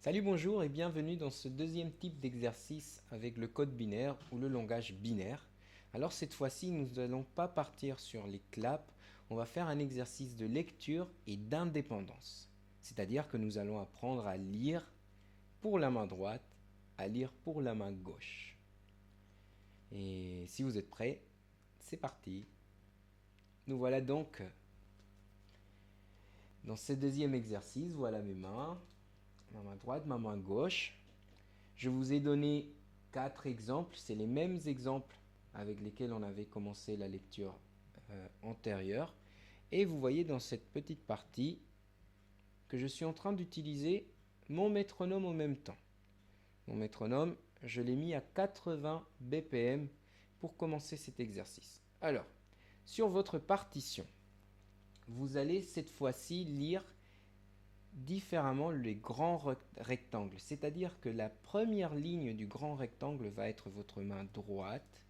Salut, bonjour et bienvenue dans ce deuxième type d'exercice avec le code binaire ou le langage binaire. Alors cette fois-ci, nous n'allons pas partir sur les claps, on va faire un exercice de lecture et d'indépendance. C'est-à-dire que nous allons apprendre à lire pour la main droite, à lire pour la main gauche. Et si vous êtes prêts, c'est parti. Nous voilà donc dans ce deuxième exercice. Voilà mes mains, ma main droite, ma main gauche. Je vous ai donné 4 exemples, c'est les mêmes exemples avec lesquels on avait commencé la lecture antérieure. Et vous voyez dans cette petite partie que je suis en train d'utiliser mon métronome en même temps. Mon métronome, je l'ai mis à 80 BPM pour commencer cet exercice. Alors, sur votre partition, vous allez cette fois-ci lire différemment les grands rectangles. C'est-à-dire que la première ligne du grand rectangle va être votre main droite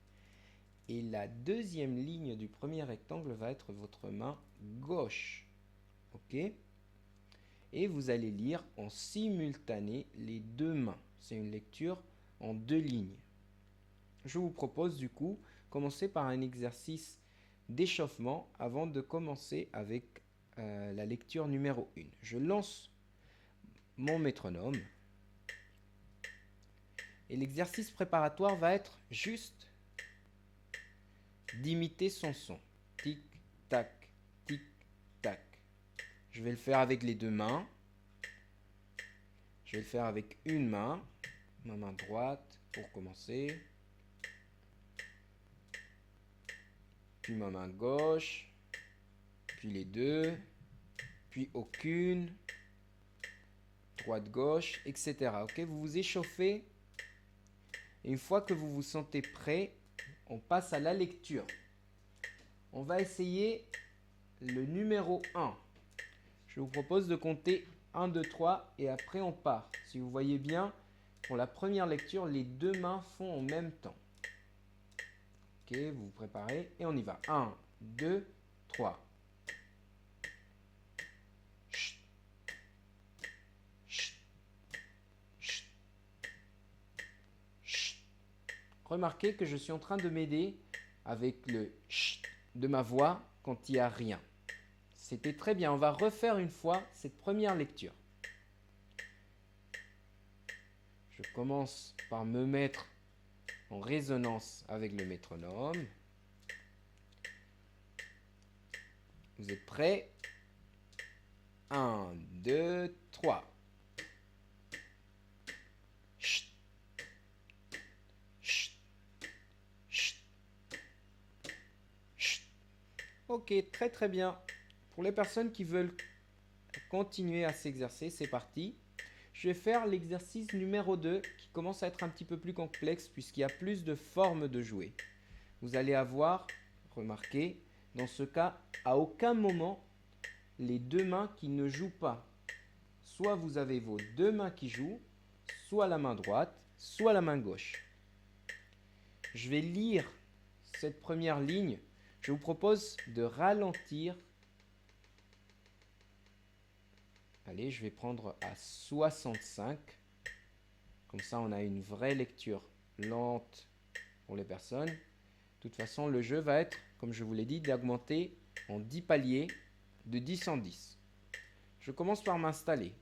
et la deuxième ligne du premier rectangle va être votre main gauche. Ok? Et vous allez lire en simultané les deux mains. C'est une lecture en deux lignes. Je vous propose du coup commencer par un exercice d'échauffement avant de commencer avec la lecture numéro 1. Je lance mon métronome. Et l'exercice préparatoire va être juste d'imiter son son. Tic, tac, tic, tac. Je vais le faire avec les deux mains. Je vais le faire avec une main, ma main droite pour commencer. Puis ma main gauche. Puis les deux. Puis aucune. Droite, gauche, etc. Ok, vous vous échauffez. Et une fois que vous vous sentez prêt, on passe à la lecture. On va essayer le numéro 1. Je vous propose de compter 1, 2, 3 et après on part. Si vous voyez bien, pour la première lecture, les deux mains font en même temps. Ok, vous vous préparez et on y va. 1, 2, 3. Chut, chut, chut, chut. Remarquez que je suis en train de m'aider avec le chut de ma voix quand il n'y a rien. C'était très bien. On va refaire une fois cette première lecture. Je commence par me mettre en résonance avec le métronome. Vous êtes prêts? 1, 2, 3. Chut, chut, chut, chut. Ok, très très bien. Pour les personnes qui veulent continuer à s'exercer, c'est parti. Je vais faire l'exercice numéro 2 qui commence à être un petit peu plus complexe puisqu'il y a plus de formes de jouer. Vous allez avoir, remarquez, dans ce cas, à aucun moment, les deux mains qui ne jouent pas. Soit vous avez vos deux mains qui jouent, soit la main droite, soit la main gauche. Je vais lire cette première ligne. Je vous propose de ralentir. Allez, je vais prendre à 65. Comme ça, on a une vraie lecture lente pour les personnes. De toute façon, le jeu va être, comme je vous l'ai dit, d'augmenter en 10 paliers de 10 en 10. Je commence par m'installer.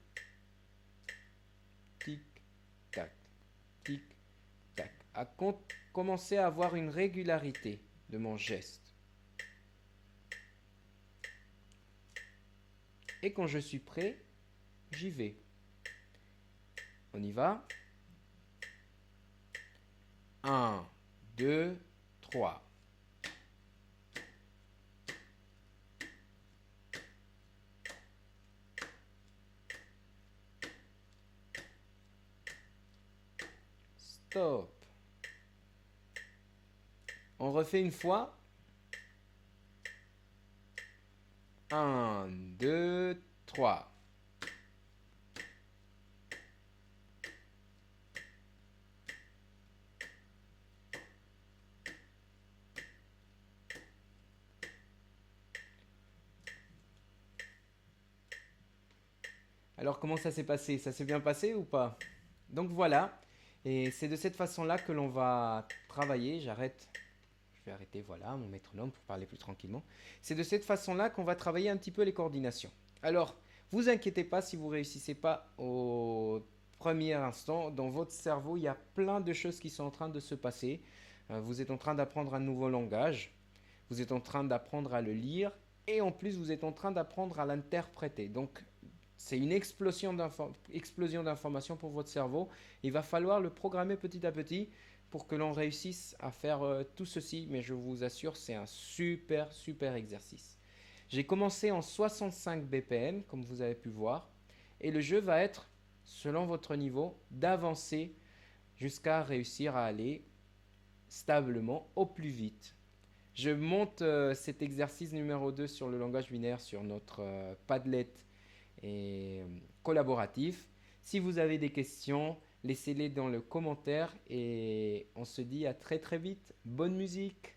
Tic, tac, tic, tac. À commencer à avoir une régularité de mon geste. Et quand je suis prêt, j'y vais. On y va. 1, 2, 3. Stop. On refait une fois. 1, 2, 3. Alors comment ça s'est passé? Ça s'est bien passé ou pas? Donc voilà, et c'est de cette façon-là que l'on va travailler. Je vais arrêter, voilà, mon métronome pour parler plus tranquillement. C'est de cette façon-là qu'on va travailler un petit peu les coordinations. Alors, vous inquiétez pas si vous réussissez pas au premier instant. Dans votre cerveau, il y a plein de choses qui sont en train de se passer. Vous êtes en train d'apprendre un nouveau langage. Vous êtes en train d'apprendre à le lire. Et en plus, vous êtes en train d'apprendre à l'interpréter. Donc, c'est une explosion d'informations pour votre cerveau. Il va falloir le programmer petit à petit pour que l'on réussisse à faire tout ceci. Mais je vous assure, c'est un super, super exercice. J'ai commencé en 65 BPM, comme vous avez pu voir. Et le jeu va être, selon votre niveau, d'avancer jusqu'à réussir à aller stablement au plus vite. Je monte cet exercice numéro 2 sur le langage binaire sur notre Padlet et collaboratif. Si vous avez des questions, laissez-les dans le commentaire et on se dit à très très vite. Bonne musique!